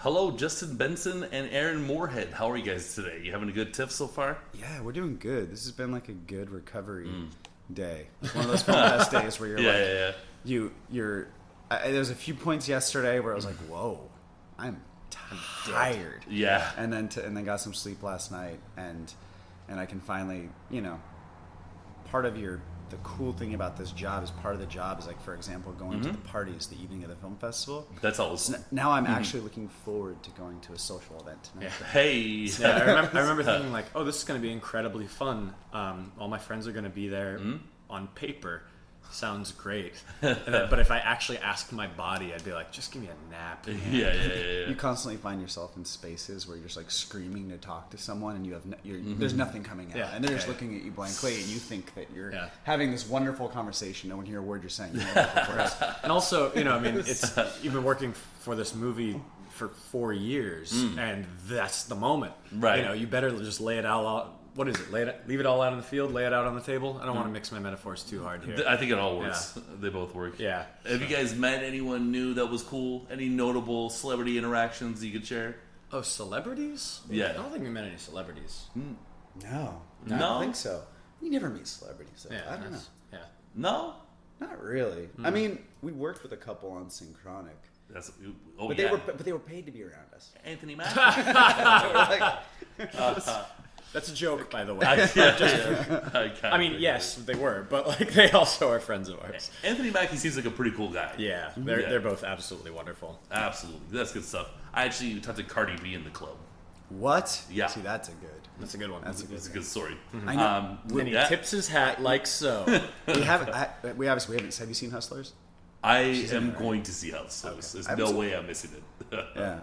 Hello, Justin Benson and Aaron Moorhead. How are you guys today? You having a good tiff so far? Yeah, we're doing good. This has been like a good recovery day. Like one of those film fest days where you're there's a few points yesterday where I was like, whoa, I'm tired. Yeah. And then got some sleep last night, and I can finally, part of the cool thing about this job is part of the job is, like, for example, going to the parties the evening of the film festival. That's always so now I'm actually looking forward to going to a social event tonight. Yeah. Hey. Yeah, I remember thinking, like, oh, this is going to be incredibly fun. All my friends are going to be there on paper. Sounds great. But if I actually asked my body, I'd be like, just give me a nap. Yeah. You constantly find yourself in spaces where you're just like screaming to talk to someone, and there's nothing coming out, and they're just looking at you blankly, and you think that you're having this wonderful conversation. No one hear a word you're saying. And also, you've been working for this movie for 4 years, and that's the moment. Right. You better just lay it out. What is it? Leave it all out in the field, lay it out on the table? I don't want to mix my metaphors too hard here. I think it all works. Yeah. They both work. Yeah. Have you guys met anyone new that was cool? Any notable celebrity interactions you could share? Oh, celebrities? Yeah. I don't think we met any celebrities. No, I don't think so. We never meet celebrities. So I don't know. Yeah. No? Not really. I mean, we worked with a couple on Synchronic. But they were paid to be around us. Anthony Mackie. That's a joke, by the way. I mean, yes, they were, but like they also are friends of ours. Anthony Mackie seems like a pretty cool guy. Yeah, they're both absolutely wonderful. Absolutely, that's good stuff. I actually talked to Cardi B in the club. What? Yeah. See, that's a good one. That's a good story. I know. And he tips his hat like so. we haven't. Have you seen Hustlers? I am going to see Hustlers. There's no way I'm missing it. Yeah,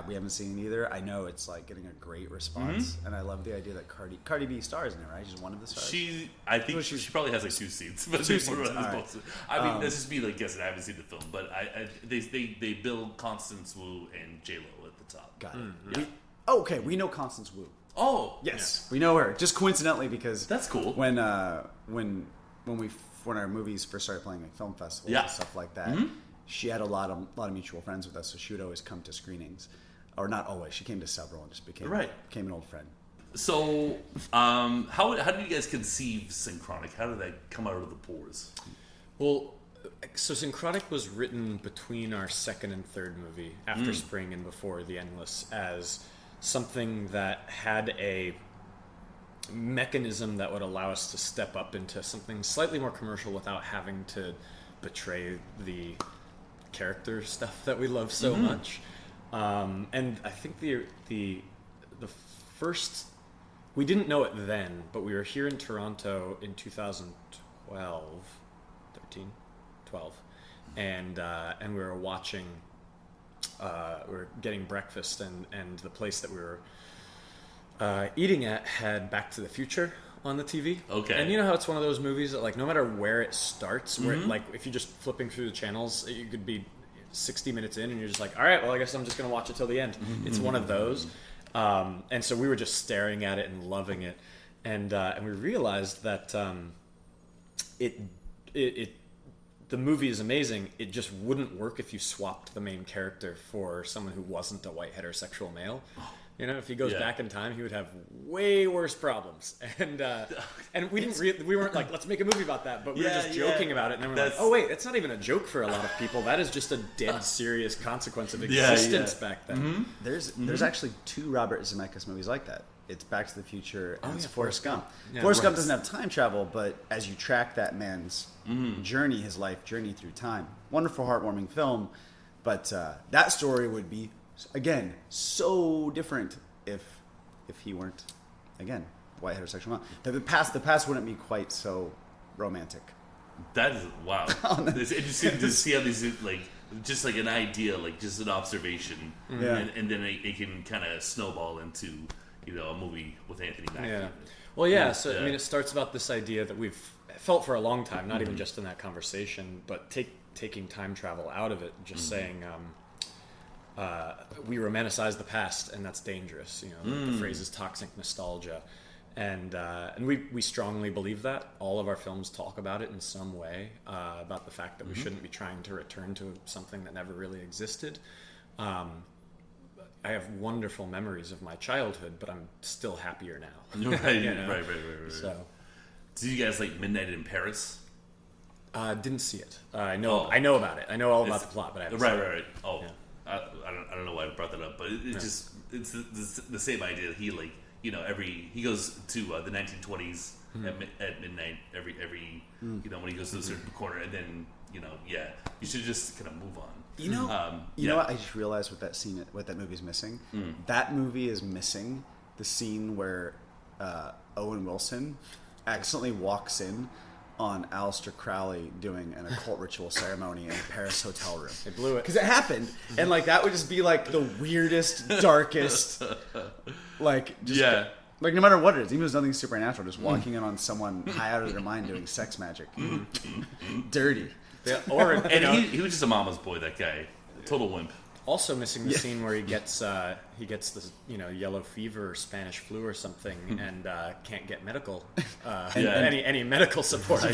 we haven't seen it either. I know it's like getting a great response, and I love the idea that Cardi B stars in it, right? She's one of the stars. I think she probably has like 2 seats, but two seats. I mean, this is me like guessing. I haven't seen the film, but they build Constance Wu and J Lo at the top. Got it. Yeah. Okay, we know Constance Wu. Oh, yes, we know her just coincidentally because that's cool. When our movies first started playing like film festivals and stuff like that, she had a lot of mutual friends with us, so she would always come to screenings, or not always. She came to several and just became an old friend. So, how did you guys conceive Synchronic? How did that come out of the pores? Well, so Synchronic was written between our second and third movie, After Spring and Before the Endless, as something that had a mechanism that would allow us to step up into something slightly more commercial without having to betray the character stuff that we love so much. And I think the first, we didn't know it then, but we were here in Toronto in 2012, and we were watching, we were getting breakfast, and the place that we were eating at had Back to the Future on the TV. Okay. And you know how it's one of those movies that, like, no matter where it starts, where like if you're just flipping through the channels, you could be 60 minutes in and you're just like, all right, well, I guess I'm just going to watch it till the end. It's one of those. And so we were just staring at it and loving it. And we realized that the movie is amazing. It just wouldn't work if you swapped the main character for someone who wasn't a white heterosexual male. If he goes back in time, he would have way worse problems. And we weren't like, let's make a movie about that, but we were just joking about it. And then we're like, oh wait, that's not even a joke for a lot of people. That is just a dead serious consequence of existence back then. There's actually 2 Robert Zemeckis movies like that. It's Back to the Future and it's Forrest Gump. Yeah, Forrest Gump doesn't have time travel, but as you track that man's journey, his life journey through time, wonderful, heartwarming film. But that story would be, again, so different if he weren't, again, white heterosexual man. The past wouldn't be quite so romantic. That is wow. It's interesting to see how these, like, just like an idea, like just an observation, and then it can kind of snowball into a movie with Anthony Mackie. Yeah. Well, so I mean, it starts about this idea that we've felt for a long time, not even just in that conversation, but taking time travel out of it, just saying. We romanticize the past, and that's dangerous. The phrase is toxic nostalgia, and we strongly believe that. All of our films talk about it in some way, about the fact that we shouldn't be trying to return to something that never really existed. have wonderful memories of my childhood, but I'm still happier now. Right, You know? right. So, Did you guys like Midnight in Paris? didn't see it. I know about it. I know all about the plot, but I haven't seen it. Right. Oh, Yeah. I don't know why I brought that up, but it's the same idea. He like he goes to the 1920s at midnight every when he goes to a certain corner, and then you should just kind of move on. You know what? I just realized what that movie's missing. That movie is missing the scene where Owen Wilson accidentally walks in on Aleister Crowley doing an occult ritual ceremony in a Paris hotel room. They blew it. Because it happened. And, like, that would just be, like, the weirdest, darkest, like, just... Yeah. Like, no matter what it is, even if it's nothing supernatural, just walking in on someone high out of their mind doing sex magic. Dirty. Yeah, he was just a mama's boy, that guy. Total wimp. Also missing the scene where he gets this yellow fever or Spanish flu or something and can't get medical any medical support for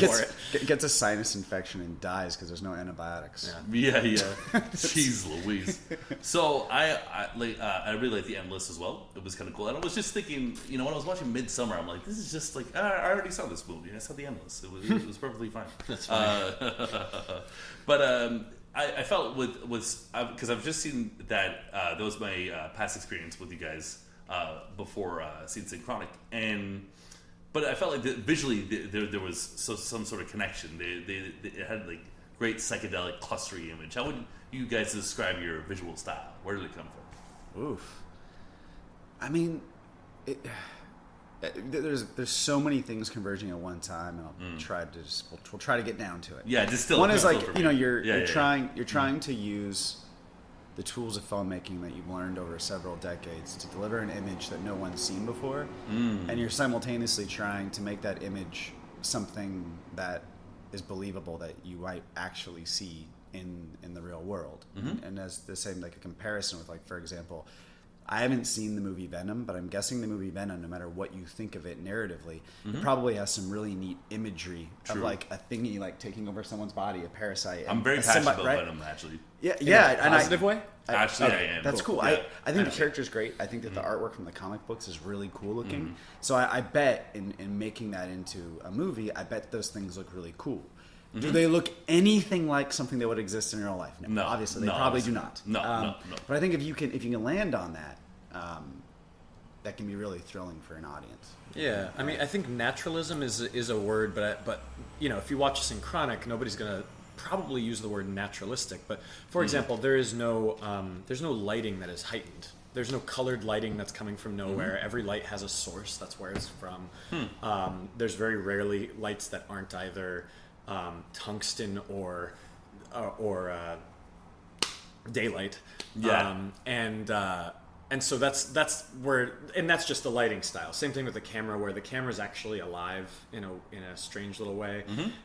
it. Gets a sinus infection and dies because there's no antibiotics. Yeah. Jeez Louise. So I really like the Endless as well. It was kind of cool. And I was just thinking, when I was watching Midsummer, I'm like, this is just like I already saw this movie. I saw the Endless. It was perfectly fine. That's fine. But I felt because I've just seen that that was my past experience with you guys before seeing Synchronic, but I felt like visually there was some sort of connection. It had like great psychedelic clustery image. How would you guys describe your visual style? Where did it come from? Oof. I mean, there's so many things converging at one time, and we'll try to get down to it. Yeah, distill. One is like you're trying to use the tools of filmmaking that you've learned over several decades to deliver an image that no one's seen before, and you're simultaneously trying to make that image something that is believable, that you might actually see in the real world. And as the same, like a comparison with, like, for example, I haven't seen the movie Venom, but I'm guessing the movie Venom, no matter what you think of it narratively, it probably has some really neat imagery of, like, a thingy, like, taking over someone's body, a parasite. I'm very passionate about Venom, actually. Yeah, In a positive way? Actually, I am. That's cool. Yeah. I think the character's great. I think that the artwork from the comic books is really cool looking. So I bet in making that into a movie, I bet those things look really cool. Do they look anything like something that would exist in real life? No, obviously they probably do not. No. But I think if you can land on that, that can be really thrilling for an audience. Yeah, I mean, I think naturalism is a word, but if you watch Synchronic, nobody's gonna probably use the word naturalistic. But for example, there's no lighting that is heightened. There's no colored lighting that's coming from nowhere. Every light has a source. That's where it's from. There's very rarely lights that aren't either tungsten or daylight. Yeah. And so that's where, and that's just the lighting style. Same thing with the camera, where the camera's actually alive in a strange little way.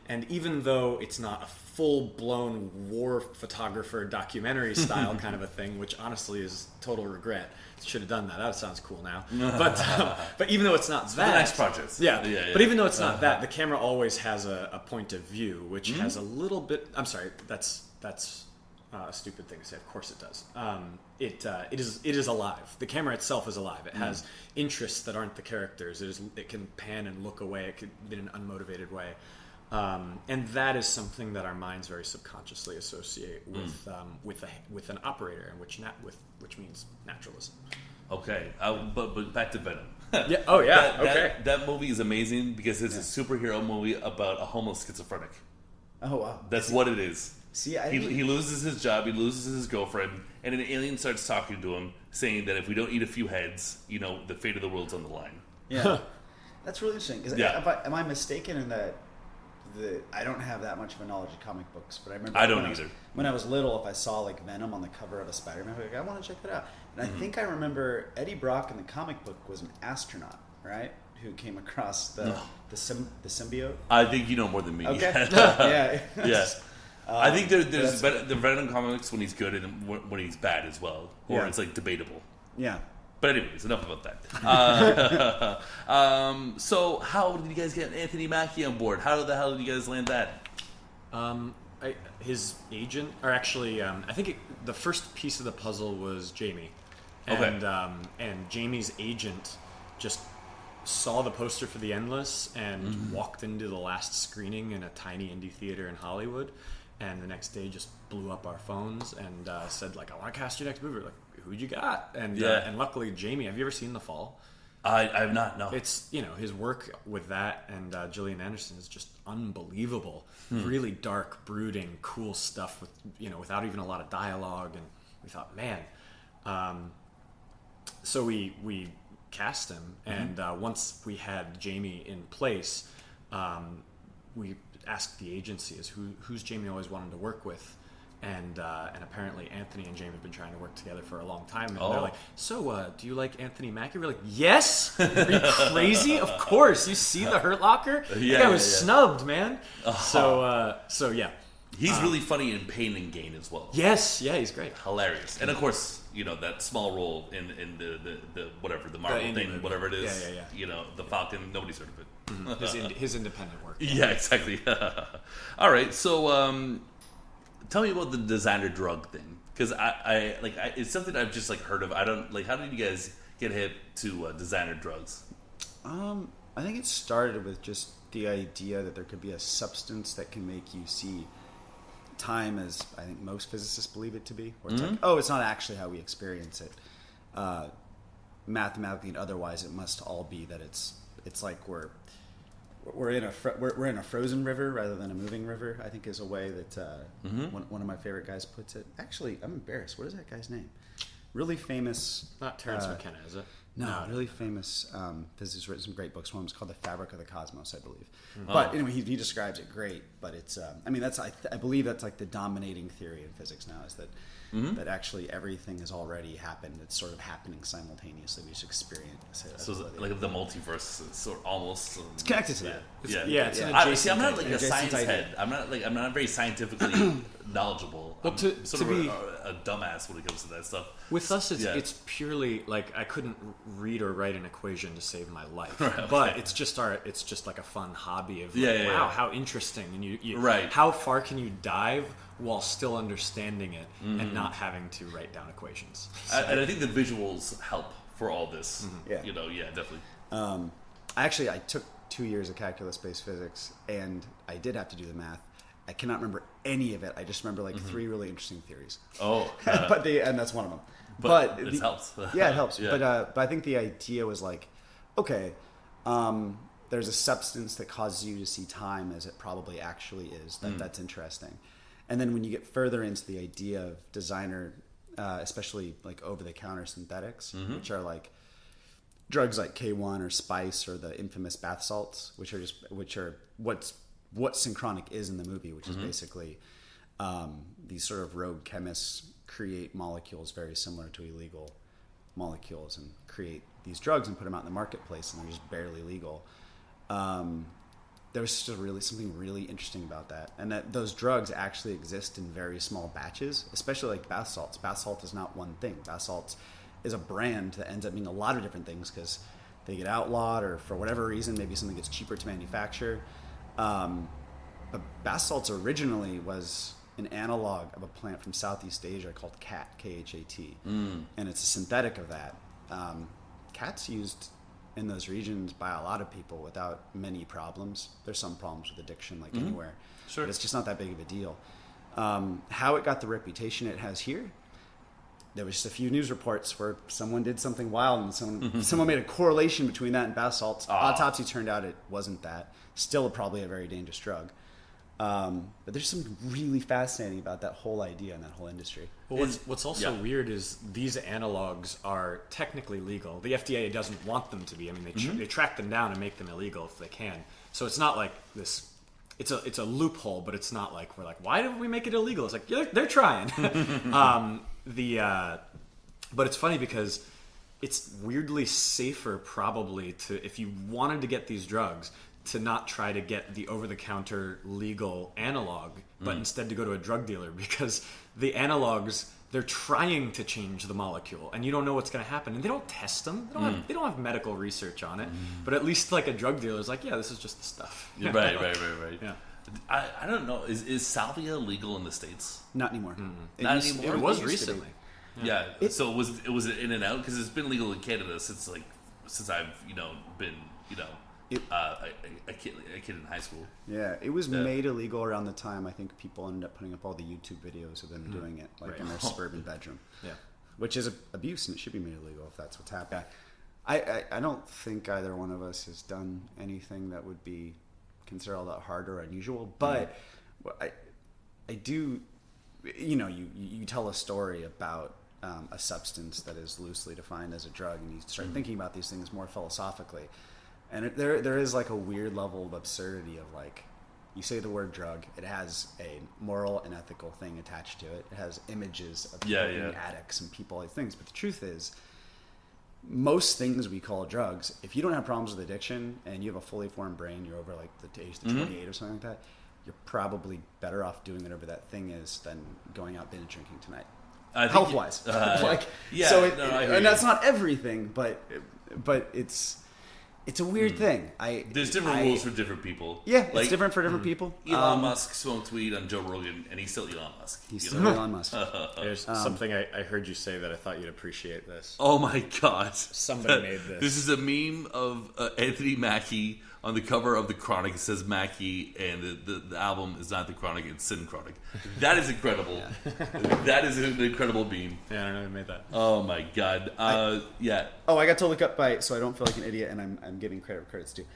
And even though it's not a full-blown war photographer documentary style kind of a thing, which honestly is total regret. Should have done that. That sounds cool now. But even though it's not that, the next project. Yeah. But even though it's not that, the camera always has a point of view, which has a little bit. I'm sorry, that's a stupid thing to say. Of course it does. It is alive. The camera itself is alive. It has interests that aren't the characters. It can pan and look away. It can in an unmotivated way. And that is something that our minds very subconsciously associate with an operator, and which means naturalism. Okay, but back to Venom. Yeah. Oh yeah. Okay. That movie is amazing because it's a superhero movie about a homeless schizophrenic. Oh wow. That's what it is. See, he loses his job, he loses his girlfriend, and an alien starts talking to him, saying that if we don't eat a few heads, the fate of the world's on the line. Yeah, that's really interesting. Because am I mistaken in that? I don't have that much of a knowledge of comic books, but I remember when I was little, if I saw like Venom on the cover of a Spider-Man book, I want to check that out. And I think I remember Eddie Brock in the comic book was an astronaut, right? Who came across the symbiote. I think you know more than me. Okay. Yeah. I think there's the Venom comics when he's good and when he's bad as well, or it's like debatable. Yeah. But anyways, enough about that. So how did you guys get Anthony Mackie on board? How the hell did you guys land that? His agent, or actually, I think the first piece of the puzzle was Jamie. And Jamie's agent just saw the poster for The Endless and walked into the last screening in a tiny indie theater in Hollywood, and the next day just blew up our phones and said, like, I want to cast your next movie. We're like, who'd you got? And and luckily, Jamie, have you ever seen The Fall? I have not, no. It's, his work with that and Gillian Anderson is just unbelievable. Really dark, brooding, cool stuff with, without even a lot of dialogue. And we thought, man. So we cast him, and once we had Jamie in place, we asked the agency who's Jamie always wanted to work with. And apparently Anthony and Jamie have been trying to work together for a long time. And they're like, so do you like Anthony Mackie? We're like, yes! Are you crazy? Of course. You see the Hurt Locker? That guy was snubbed, man. So yeah. He's really funny in Pain and Gain as well. Yes, yeah, he's great. Hilarious. And of course, that small role in the whatever, the Marvel thing, movie. Whatever it is. Yeah. The Falcon, nobody's heard of it. His independent work. Yeah, exactly. All right, so... tell me about the designer drug thing, because I it's something I've just heard of. I don't how did you guys get hip to designer drugs? I think it started with just the idea that there could be a substance that can make you see time as I think most physicists believe it to be, where it's it's not actually how we experience it, mathematically and otherwise. It must all be that it's like we're in a frozen river rather than a moving river, I think is a way that one of my favorite guys puts it. Actually, I'm embarrassed. What is that guy's name? Really famous... Not Terence McKenna, is it? No, really famous physicist, written some great books. One was called The Fabric of the Cosmos, I believe. But anyway, he describes it great. But it's, I believe that's like the dominating theory in physics now, is that that actually everything has already happened. It's sort of happening simultaneously. We just experience it. So like the multiverse, it's sort of almost it's connected to that. It's an adjacent I'm not like idea. a science head. I'm not very scientifically knowledgeable. Well, I'm sort of a dumbass when it comes to that stuff. With us, it's purely like I couldn't read or write an equation to save my life, Right, but it's just like a fun hobby of wow, how interesting, and you right. How far can you dive while still understanding it and not having to write down equations? And I think the visuals help for all this. Yeah. Definitely. Actually, I took 2 years of calculus-based physics, and I did have to do the math. I cannot remember any of it. I just remember three really interesting theories. Oh, and that's one of them. But it helps. Yeah, it helps. Yeah. But I think the idea was okay, there's a substance that causes you to see time as it probably actually is. That's interesting. And then when you get further into the idea of designer, especially over-the-counter synthetics, which are drugs like K1 or Spice or the infamous bath salts, which are what Synchronic is in the movie, which is basically these sort of rogue chemists create molecules very similar to illegal molecules and create these drugs and put them out in the marketplace, and they're just barely legal. There was just something really interesting about that, and that those drugs actually exist in very small batches, especially like bath salts. Bath salt is not one thing. Bath salts is a brand that ends up being a lot of different things because they get outlawed, or for whatever reason, maybe something gets cheaper to manufacture. But bath salts originally was an analog of a plant from Southeast Asia called khat, K-H-A-T, and it's a synthetic of that. Khat's used in those regions by a lot of people without many problems. There's some problems with addiction anywhere, Sure. but it's just not that big of a deal. How it got the reputation it has here, there was just a few news reports where someone did something wild and someone made a correlation between that and bath salts. Autopsy turned out it wasn't that. Still probably a very dangerous drug. But there's something really fascinating about that whole idea and that whole industry. Well, what's also weird is these analogs are technically legal. The FDA doesn't want them to be. I mean, they track them down and make them illegal if they can. So it's not like this. It's a loophole, but it's not like we're like, why did we make it illegal? It's like they're trying. But it's funny because it's weirdly safer probably if you wanted to get these drugs, to not try to get the over-the-counter legal analog, but instead to go to a drug dealer, because the analogs, they're trying to change the molecule, and you don't know what's going to happen, and they don't test them. They don't have medical research on it, but at least a drug dealer is like, yeah, this is just the stuff. Right. Yeah. I don't know. Is salvia legal in the States? Not anymore. Not anymore? It was recently. Yeah. So it was it in and out because it's been legal in Canada since I've been a kid in high school. Yeah, it was made illegal around the time I think people ended up putting up all the YouTube videos of them doing it, in their suburban bedroom. Yeah, which is abuse, and it should be made illegal if that's what's happening. I don't think either one of us has done anything that would be considered all that hard or unusual, but I do. You tell a story about a substance that is loosely defined as a drug, and you start thinking about these things more philosophically. And there is like a weird level of absurdity of like, you say the word drug, it has a moral and ethical thing attached to it. It has images of addicts and people, like things. But the truth is, most things we call drugs, if you don't have problems with addiction and you have a fully formed brain, you're over like the age of 28 or something like that, you're probably better off doing whatever that thing is than going out binge drinking tonight. Health-wise. And that's not everything, but it's a weird thing. There's different rules for different people. Yeah, it's different for different people. Elon Musk smoked weed on Joe Rogan, and he's still Elon Musk. He's still Elon Musk. There's something I heard you say that I thought you'd appreciate this. Oh my god! Somebody made this. This is a meme of Anthony Mackie on the cover of the Chronic. It says Mackie, and the album is not the Chronic; it's Synchronic. That is incredible. That is an incredible meme. Yeah, I don't know who made that. Oh my god! Yeah. Oh, I got to look up so I don't feel like an idiot, and I'm giving credit where credit's due.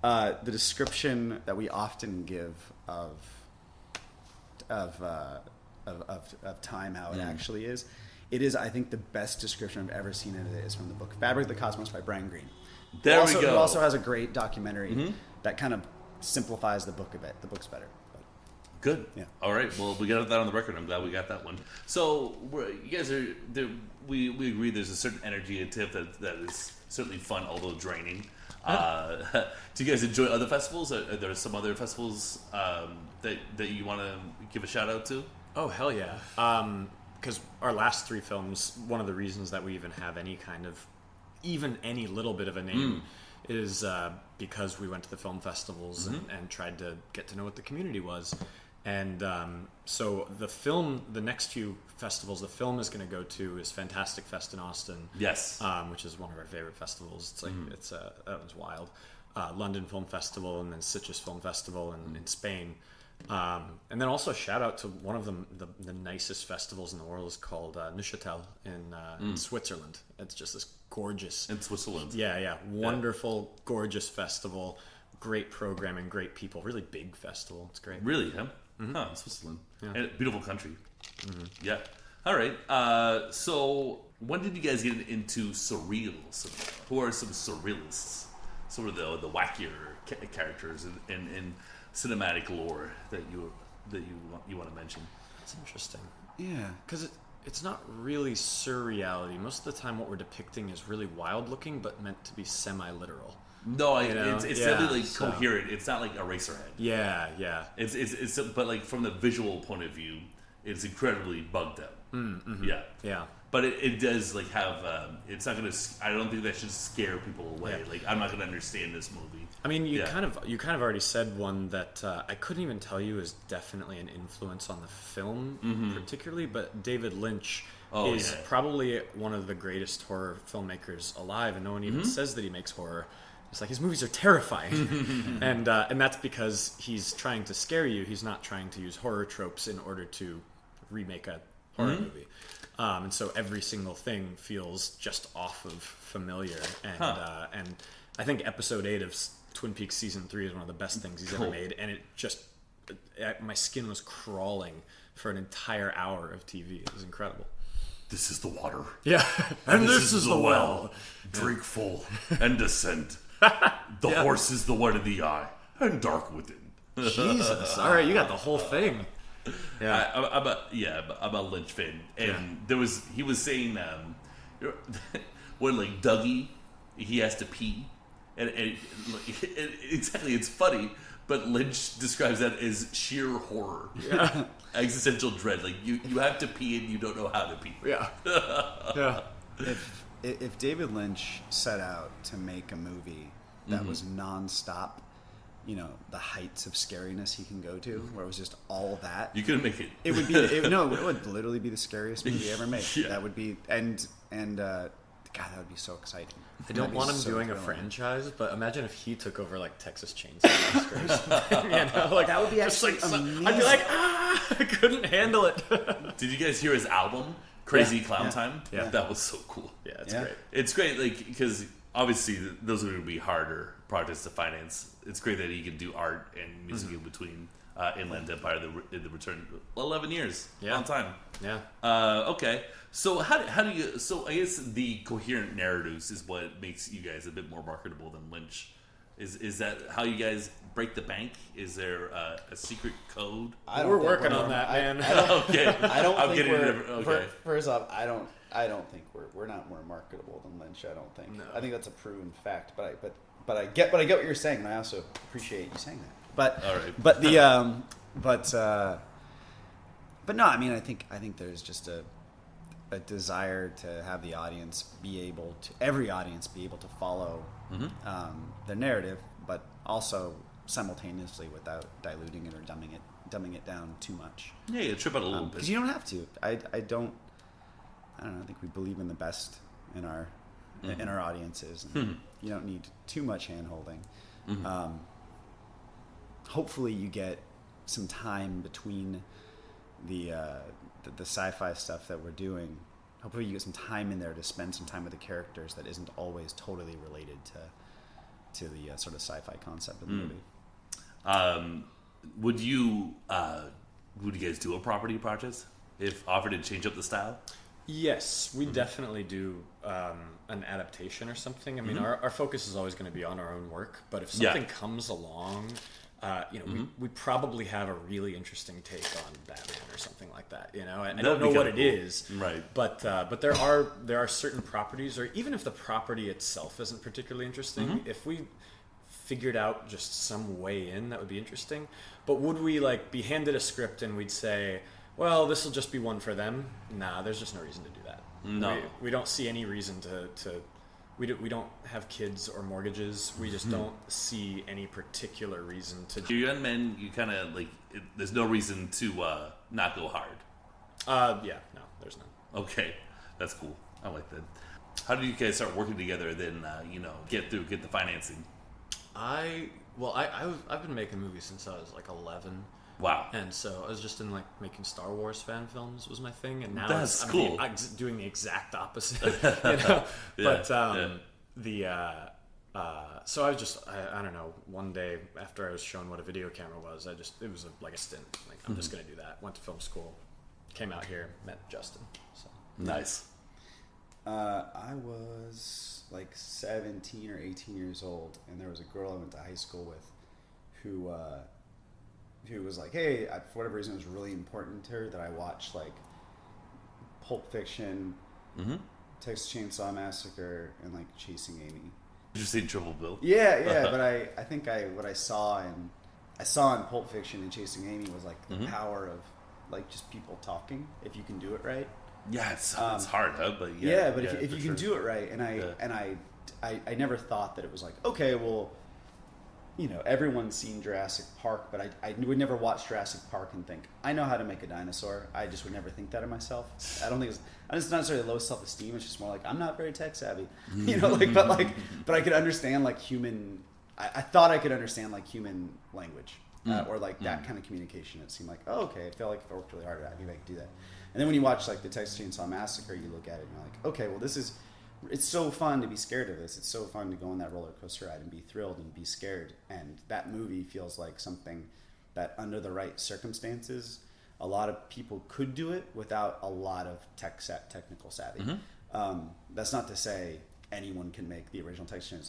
The description that we often give of time, how it actually is. It is, I think, the best description I've ever seen of it is from the book Fabric of the Cosmos by Brian Greene. There we go. It also has a great documentary that kind of simplifies the book a bit. The book's better. But. Good. Yeah. All right. Well, we got that on the record. I'm glad we got that one. So you guys are there. We agree. There's a certain energy at TIFF that is certainly fun, although draining. Do you guys enjoy other festivals? Are there some other festivals that you want to give a shout out to? Oh hell yeah! Because our last 3 films, one of the reasons that we even have any little bit of a name is because we went to the film festivals and tried to get to know what the community was. And so the next few festivals the film is going to go to is Fantastic Fest in Austin. Yes. Which is one of our favorite festivals. It's like that one's wild. London Film Festival, and then Citrus Film Festival in Spain. And then also a shout out to one of the nicest festivals in the world is called Neuchâtel in Switzerland. It's just this gorgeous in Switzerland. Yeah, wonderful, gorgeous festival. Great programming, great people. Really big festival. It's great. Really, huh? Switzerland, and beautiful country. Yeah. All right. So when did you guys get into surreals? Who are some surrealists? Sort of the wackier characters in cinematic lore that you want to mention? That's interesting. Yeah, because it's not really surreality. Most of the time, what we're depicting is really wild looking, but meant to be semi-literal. No, it's definitely coherent. It's not like Eraserhead. Yeah. It's but like from the visual point of view, it's incredibly bugged out. Yeah. But it does like have. It's not gonna. I don't think that should scare people away. Yeah. Like I'm not gonna understand this movie. I mean, you kind of already said one that I couldn't even tell you is definitely an influence on the film, particularly. But David Lynch is probably one of the greatest horror filmmakers alive, and no one even says that he makes horror. It's like his movies are terrifying, and that's because he's trying to scare you. He's not trying to use horror tropes in order to remake a horror movie. And so every single thing feels just off of familiar. And I think episode 8 of Twin Peaks season 3 is one of the best things he's ever made. And it just, my skin was crawling for an entire hour of TV. It was incredible. This is the water. Yeah. And this is the well. Drink full and descend. The horse is the white of the eye and dark within. Jesus. All right, you got the whole thing. Yeah, I'm a Lynch fan, and he was saying when like Dougie, he has to pee, and exactly, it's funny, but Lynch describes that as sheer horror, existential dread. Like you have to pee and you don't know how to pee. Yeah. If David Lynch set out to make a movie that was nonstop, the heights of scariness he can go to, where it was just all that. You couldn't make it. It would be it would literally be the scariest movie ever made. Yeah. That would be God, that would be so exciting. I don't want him doing a franchise, but imagine if he took over like Texas Chainsaw Massacre or something. That would be actually amazing. I'd be like, I couldn't handle it. Did you guys hear his album, Crazy Clown Time? Yeah. That was so cool. Yeah, it's great. It's great, like, because obviously those are going to be harder projects to finance. It's great that he can do art and music in between Inland Empire, the Return, 11 years, long time. Yeah. Okay, so how do you? So I guess the coherent narratives is what makes you guys a bit more marketable than Lynch. Is that how you guys break the bank? Is there a secret code? We're working on that, man. Okay, I don't I'm think getting we're. First off, I don't think we're not more marketable than Lynch. I don't think. No. I think that's a proven fact. But I get what you're saying, and I also appreciate you saying that. But all right. But the but no, I mean, I think there's just a desire to have the audience every audience be able to follow the narrative, but also simultaneously without diluting it or dumbing it down too much. Yeah, you trip out a little bit because you don't have to. I don't know. I think we believe in the best in our audiences, and you don't need too much hand holding. Hopefully, you get some time between the sci-fi stuff that we're doing. Hopefully, you get some time in there to spend some time with the characters that isn't always totally related to the sort of sci-fi concept of the movie. Would you guys do a property project if offered to change up the style? Yes, we definitely do an adaptation or something. I mean, our focus is always going to be on our own work, but if something comes along, we probably have a really interesting take on Batman or something like that. I don't know what it is, right? But there are certain properties, or even if the property itself isn't particularly interesting, if we figured out just some way in, that would be interesting. But would we be handed a script and we'd say, well, this will just be one for them? Nah, there's just no reason to do that. No, we don't see any reason to. We don't have kids or mortgages. We just don't see any particular reason to. Your young men, you kind of there's no reason to not go hard. No, there's none. Okay, that's cool. I like that. How did you guys start working together? Then get the financing. I've been making movies since I was 11. Wow. And so I was just in making Star Wars fan films was my thing, and now that's I'm cool. doing the exact opposite. So I was just I don't know, one day after I was shown what a video camera was, it was a stint. I'm just gonna do that. Went to film school, came out here, met Justin. So nice. I was 17 or 18 years old, and there was a girl I went to high school with who was hey, for whatever reason, it was really important to her that I watch Pulp Fiction, Texas Chainsaw Massacre, and Chasing Amy. Did you see Triple Bill? Yeah, but I think what I saw in Pulp Fiction and Chasing Amy was the power of just people talking, if you can do it right. Yeah, it's hard, huh? But but if you can do it right, and I never thought that it was okay, well, everyone's seen Jurassic Park, but I would never watch Jurassic Park and think, I know how to make a dinosaur. I just would never think that of myself. I don't think it's not necessarily low self-esteem. It's just more I'm not very tech savvy, but I could understand human. I thought I could understand human language or that kind of communication. It seemed okay. I feel if I worked really hard at it, maybe I could do that. And then when you watch the Texas Chainsaw Massacre, you look at it and you're okay, well it's so fun to be scared of this. It's so fun to go on that roller coaster ride and be thrilled and be scared. And that movie feels like something that under the right circumstances, a lot of people could do it without a lot of technical savvy. That's not to say anyone can make the original Texas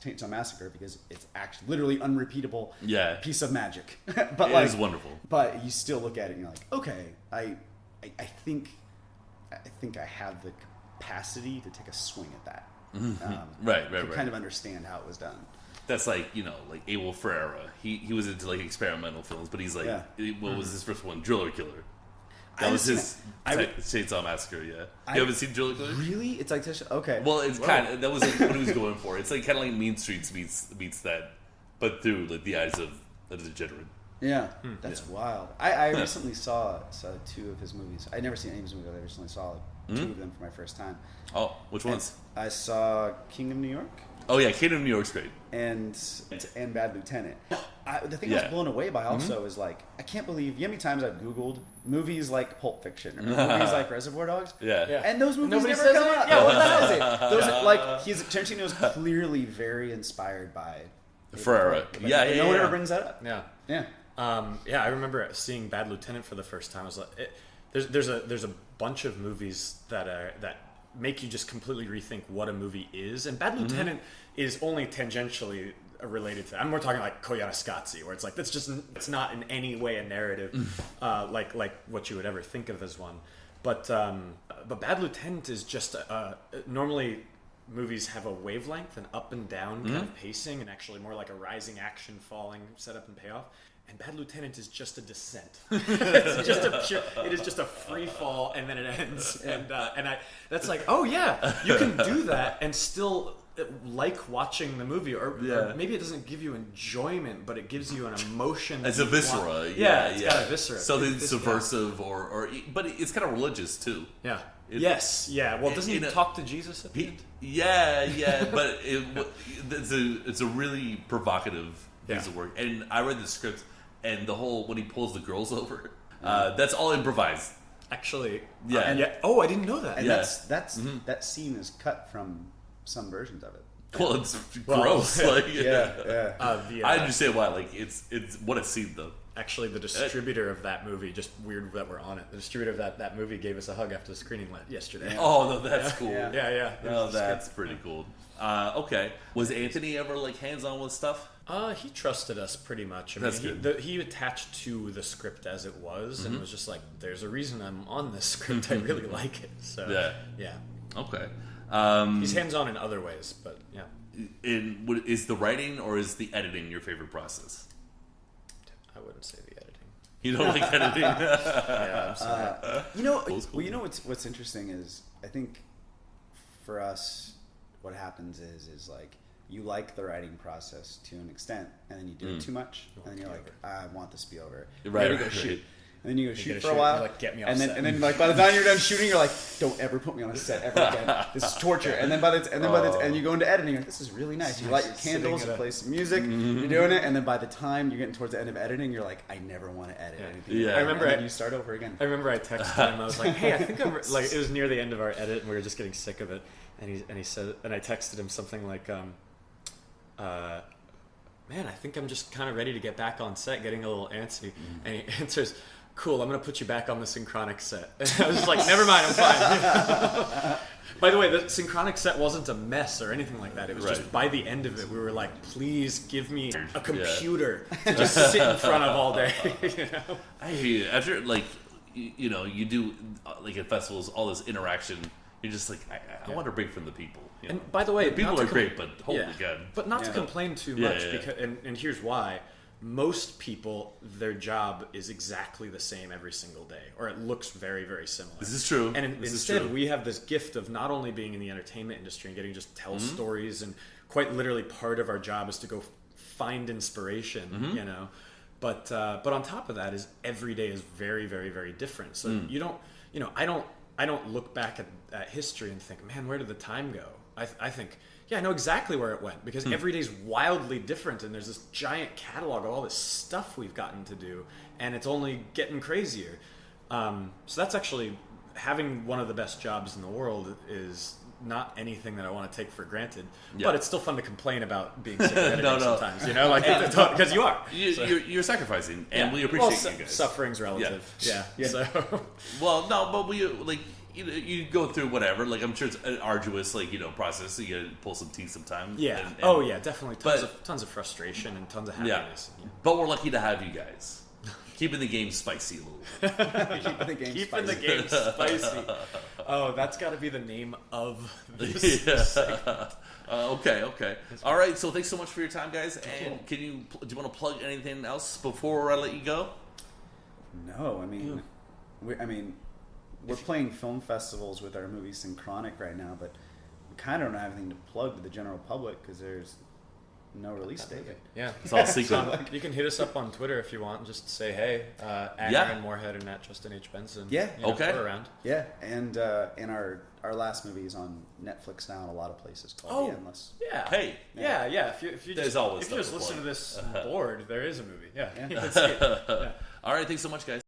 Chainsaw Massacre, because it's actually literally unrepeatable piece of magic. But it is wonderful. But you still look at it and you're okay, I think I have the capacity to take a swing at that. Right. Kind of understand how it was done. That's Abel Ferreira. He was into experimental films, but he's what was his first one? Driller Killer. That was his Chainsaw Massacre. Yeah, you haven't seen Driller Killer? Really? It's okay. Well, it's kind of that was what he was going for. It's kind of Mean Streets meets that but through like the eyes of a degenerate. Yeah, that's wild. I recently saw 2 of his movies. I'd never seen any of his movies. I recently saw 2 of them for my first time. Oh, which ones? I saw King of New York. Oh yeah, King of New York's great. And Bad Lieutenant. The thing I was blown away by also is like, I can't believe, you know how many times I've Googled movies like Pulp Fiction or movies like Reservoir Dogs? Yeah. And those movies Nobody never says come it? up. Yeah, What the hell is it? Those are, like, Tarantino is clearly very inspired by Ferrara. But No one ever brings that up. Yeah. Yeah. I remember seeing Bad Lieutenant for the first time. I was like, there's a bunch of movies that make you just completely rethink what a movie is, and Bad Lieutenant is only tangentially related to that. I'm more talking like Koyaanisqatsi, where it's like it's not in any way a narrative like what you would ever think of as one. But Bad Lieutenant is just normally movies have a wavelength, an up and down kind of pacing, and actually more like a rising action, falling setup and payoff. And Bad Lieutenant is just a descent. It is just a free fall, and then it ends. That's like, oh yeah, you can do that and still like watching the movie, or maybe it doesn't give you enjoyment, but it gives you an emotion. It's a viscera. It's got a viscera. Something subversive, but it's kind of religious too. Yeah. Well, doesn't he talk to Jesus at the end? Yeah, but it's a really provocative piece of work. And I read the script, and the whole when he pulls the girls over, that's all improvised. Actually, yeah. Oh, I didn't know that. And that scene is cut from some versions of it. Well, it's gross. I understand why. Like it's what it's seen though. Actually, the distributor of that movie, just weird that we're on it. The distributor of that movie gave us a hug after the screening yesterday. Oh, no, that's cool. Yeah. Oh, that's pretty cool. Okay. Was Anthony ever like hands-on with stuff? He trusted us pretty much. I mean, that's good. He attached to the script as it was, and was just like, "There's a reason I'm on this script. I really like it." So yeah. Okay. He's hands-on in other ways, but yeah. Is the writing or is the editing your favorite process? I wouldn't say the editing. You don't like editing? Yeah, I'm sorry. You know what's interesting is, I think for us, what happens is like, you like the writing process to an extent, and then you do it too much, and then you're like, I want this to be over. Right. Go shoot. And then you go shoot for shoot, a while, like, get me off and set. then like by the time you're done shooting, you're like, don't ever put me on a set ever again. This is torture. And then and you go into editing, you're like, this is really nice. You light your candles, you play some music, you're doing it, and then by the time you're getting towards the end of editing, you're like, I never want to edit anything. Yeah. I remember and then you start over again. I remember I texted him. I was like, "Hey, I think I'm like." It was near the end of our edit, and we were just getting sick of it. And he said, and I texted him something like, "Man, I think I'm just kind of ready to get back on set, getting a little antsy." And he answers, "Cool, I'm gonna put you back on the Synchronic set." And I was just like, "Never mind, I'm fine." By the way, the Synchronic set wasn't a mess or anything like that. It was just by the end of it, we were like, "Please give me a computer to just sit in front of all day." You know? I hear you. After like, you do like at festivals, all this interaction. You're just like, I want a break from the people. You know? And by the way, the people are great, but holy God. But not to complain too much, because and here's why. Most people, their job is exactly the same every single day, or it looks very, very similar. This is true. And instead, we have this gift of not only being in the entertainment industry and getting just tell stories, and quite literally part of our job is to go find inspiration, you know. But on top of that is every day is very, very, very different. So you don't, I don't look back at history and think, man, where did the time go? I think, yeah, I know exactly where it went, because every day's wildly different, and there's this giant catalog of all this stuff we've gotten to do, and it's only getting crazier. So that's actually, having one of the best jobs in the world is not anything that I want to take for granted, but it's still fun to complain about being sick of editing sometimes, you know, like, because you are. You're sacrificing, and we appreciate you guys. Suffering's relative. Yeah. So. Well, no, but we, like, you go through whatever. Like, I'm sure it's an arduous, like, process. So you gotta pull some teeth sometimes. Yeah. Definitely. Tons of frustration and tons of happiness. Yeah. But we're lucky to have you guys. Keeping the game spicy a little bit. Keeping the game spicy. Oh, that's got to be the name of this segment. Okay. All right. So thanks so much for your time, guys. And do you want to plug anything else before I let you go? No, I mean, we're playing film festivals with our movie Synchronic right now, but we kind of don't have anything to plug to the general public because there's no release date. Yeah, It's all secret. You can hit us up on Twitter if you want. Just say hey, at Yeah. Aaron Moorhead and at Justin H Benson. Yeah. Okay. We're around. Yeah, and our last movie is on Netflix now in a lot of places called The Endless. Yeah. Hey. Yeah. If you There's just, always if you just stuff to listen to plug. this board, there is a movie. Yeah. Yeah. Let's see it. Yeah. All right, thanks so much, guys.